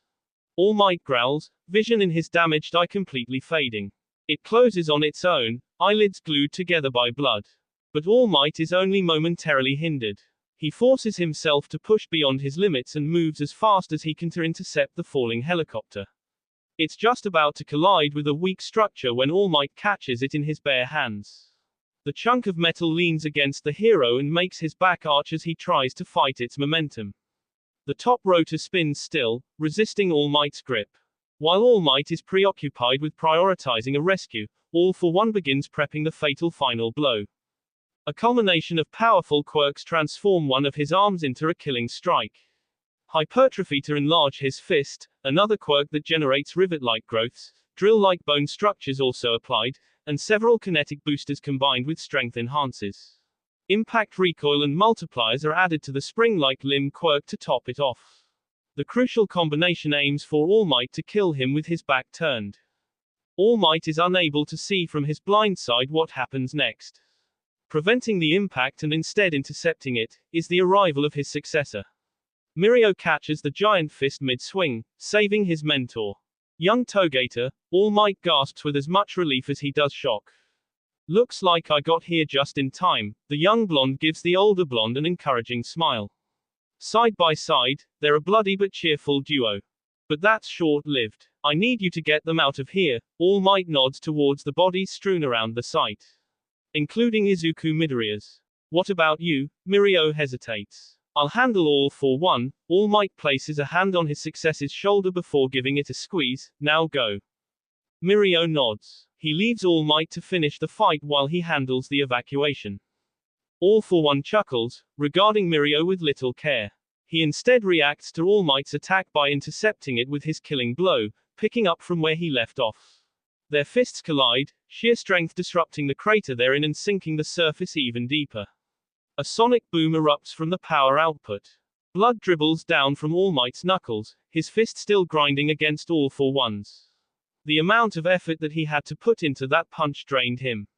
All Might growls, vision in his damaged eye completely fading. It closes on its own, eyelids glued together by blood. But All Might is only momentarily hindered. He forces himself to push beyond his limits and moves as fast as he can to intercept the falling helicopter. It's just about to collide with a weak structure when All Might catches it in his bare hands. The chunk of metal leans against the hero and makes his back arch as he tries to fight its momentum. The top rotor spins still, resisting All Might's grip. While All Might is preoccupied with prioritizing a rescue, All for One begins prepping the fatal final blow. A culmination of powerful quirks transform one of his arms into a killing strike. Hypertrophy to enlarge his fist, another quirk that generates rivet-like growths, drill-like bone structures also applied, and several kinetic boosters combined with strength enhances. Impact recoil and multipliers are added to the spring-like limb quirk to top it off. The crucial combination aims for All Might to kill him with his back turned. All Might is unable to see from his blind side what happens next. Preventing the impact and instead intercepting it, is the arrival of his successor. Mirio catches the giant fist mid-swing, saving his mentor. Young Togator, All Might gasps with as much relief as he does shock. Looks like I got here just in time, the young blonde gives the older blonde an encouraging smile. Side by side, they're a bloody but cheerful duo. But that's short-lived. I need you to get them out of here, All Might nods towards the bodies strewn around the site. Including Izuku Midoriya's. What about you? Mirio hesitates. I'll handle All for One. All Might places a hand on his success's shoulder before giving it a squeeze. Now go. Mirio nods. He leaves All Might to finish the fight while he handles the evacuation. All for One chuckles, regarding Mirio with little care. He instead reacts to All Might's attack by intercepting it with his killing blow, picking up from where he left off. Their fists collide, sheer strength disrupting the crater they're in and sinking the surface even deeper. A sonic boom erupts from the power output. Blood dribbles down from All Might's knuckles, his fist still grinding against All for One's. The amount of effort that he had to put into that punch drained him.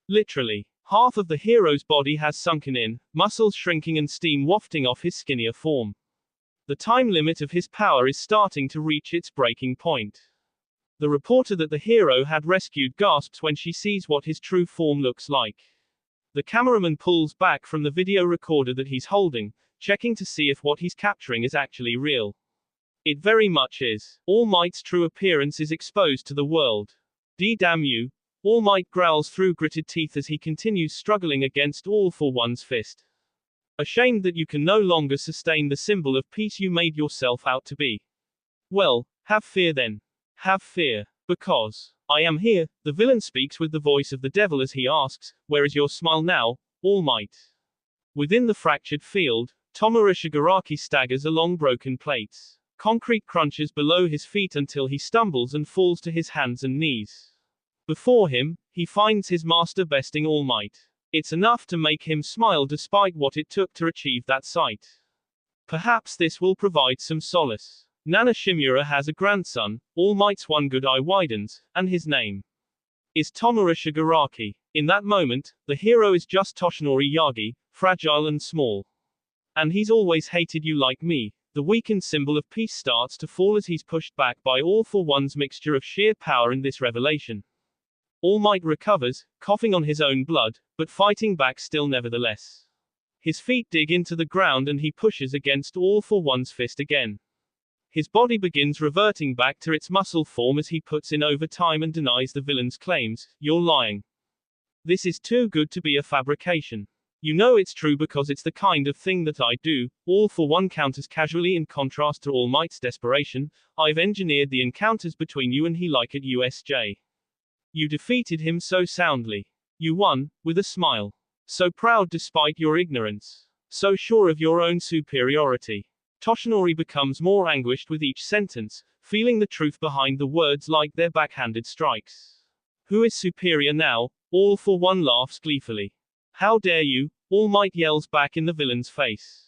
Literally. Half of the hero's body has sunken in, muscles shrinking and steam wafting off his skinnier form. The time limit of his power is starting to reach its breaking point. The reporter that the hero had rescued gasps when she sees what his true form looks like. The cameraman pulls back from the video recorder that he's holding, checking to see if what he's capturing is actually real. It very much is. All Might's true appearance is exposed to the world. Damn you. All Might growls through gritted teeth as he continues struggling against All for One's fist. Ashamed that you can no longer sustain the symbol of peace you made yourself out to be. Well, have fear then. Have fear. Because I am here. The villain speaks with the voice of the devil as he asks, where is your smile now, All Might? Within the fractured field, Tomura Shigaraki staggers along broken plates. Concrete crunches below his feet until he stumbles and falls to his hands and knees. Before him, he finds his master besting All Might. It's enough to make him smile despite what it took to achieve that sight. Perhaps this will provide some solace. Nana Shimura has a grandson, All Might's one good eye widens, and his name is Tomura Shigaraki. In that moment, the hero is just Toshinori Yagi, fragile and small. And he's always hated you like me. The weakened symbol of peace starts to fall as he's pushed back by All for One's mixture of sheer power in this revelation. All Might recovers, coughing on his own blood, but fighting back still nevertheless. His feet dig into the ground and he pushes against All for One's fist again. His body begins reverting back to its muscle form as he puts in overtime and denies the villain's claims. You're lying. This is too good to be a fabrication. You know it's true because it's the kind of thing that I do. All for One counters casually in contrast to All Might's desperation. I've engineered the encounters between you and he like at USJ. You defeated him so soundly. You won, with a smile. So proud despite your ignorance. So sure of your own superiority. Toshinori becomes more anguished with each sentence, feeling the truth behind the words like they're backhanded strikes. Who is superior now? All for One laughs gleefully. How dare you? All Might yells back in the villain's face.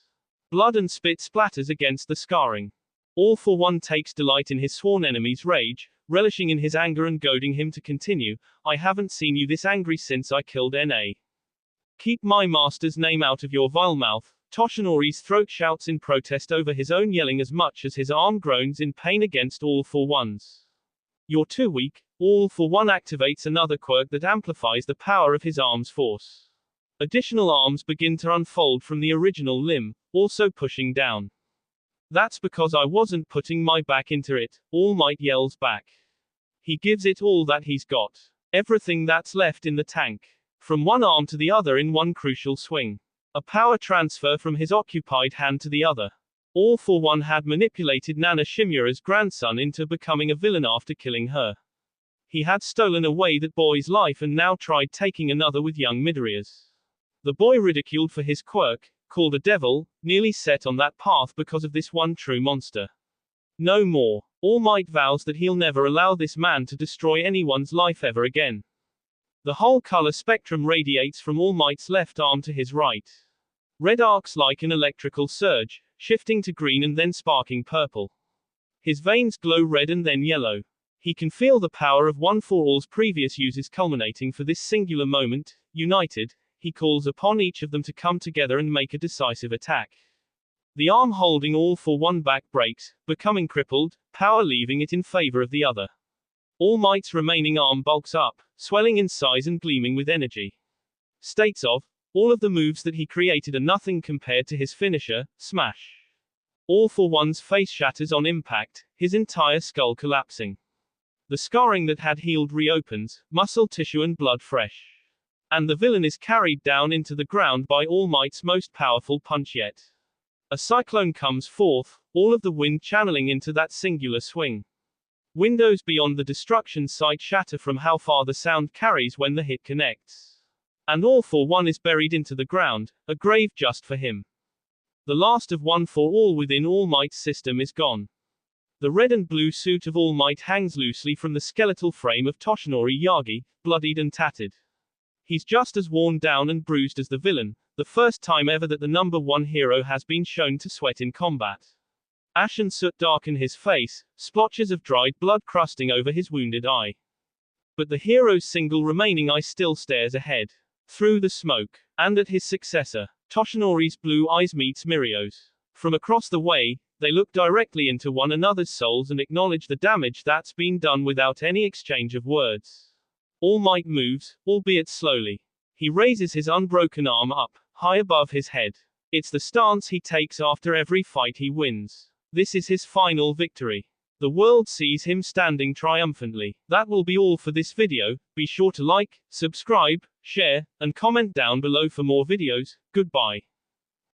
Blood and spit splatters against the scarring. All for One takes delight in his sworn enemy's rage, relishing in his anger and goading him to continue. I haven't seen you this angry since I killed N.A. Keep my master's name out of your vile mouth. Toshinori's throat shouts in protest over his own yelling as much as his arm groans in pain against All for One's. You're too weak. All for One activates another quirk that amplifies the power of his arm's force. Additional arms begin to unfold from the original limb, also pushing down. That's because I wasn't putting my back into it, All Might yells back. He gives it all that he's got. Everything that's left in the tank. From one arm to the other in one crucial swing. A power transfer from his occupied hand to the other. All for One had manipulated Nana Shimura's grandson into becoming a villain after killing her. He had stolen away that boy's life and now tried taking another with young Midoriya's. The boy ridiculed for his quirk, called a devil, nearly set on that path because of this one true monster. No more. All Might vows that he'll never allow this man to destroy anyone's life ever again. The whole color spectrum radiates from All Might's left arm to his right. Red arcs like an electrical surge, shifting to green and then sparking purple. His veins glow red and then yellow. He can feel the power of One for All's previous uses culminating for this singular moment. United, he calls upon each of them to come together and make a decisive attack. The arm holding All for One back breaks, becoming crippled, power leaving it in favor of the other. All Might's remaining arm bulks up, swelling in size and gleaming with energy. States of, all of the moves that he created are nothing compared to his finisher, smash. All for One's face shatters on impact, his entire skull collapsing. The scarring that had healed reopens, muscle tissue and blood fresh. And the villain is carried down into the ground by All Might's most powerful punch yet. A cyclone comes forth, all of the wind channeling into that singular swing. Windows beyond the destruction site shatter from how far the sound carries when the hit connects. And All for One is buried into the ground, a grave just for him. The last of One for All within All Might's system is gone. The red and blue suit of All Might hangs loosely from the skeletal frame of Toshinori Yagi, bloodied and tattered. He's just as worn down and bruised as the villain, the first time ever that the number one hero has been shown to sweat in combat. Ash and soot darken his face, splotches of dried blood crusting over his wounded eye. But the hero's single remaining eye still stares ahead, through the smoke, and at his successor. Toshinori's blue eyes meets Mirio's. From across the way, they look directly into one another's souls and acknowledge the damage that's been done without any exchange of words. All Might moves, albeit slowly. He raises his unbroken arm up, high above his head. It's the stance he takes after every fight he wins. This is his final victory. The world sees him standing triumphantly. That will be all for this video. Be sure to like, subscribe, share, and comment down below for more videos. Goodbye.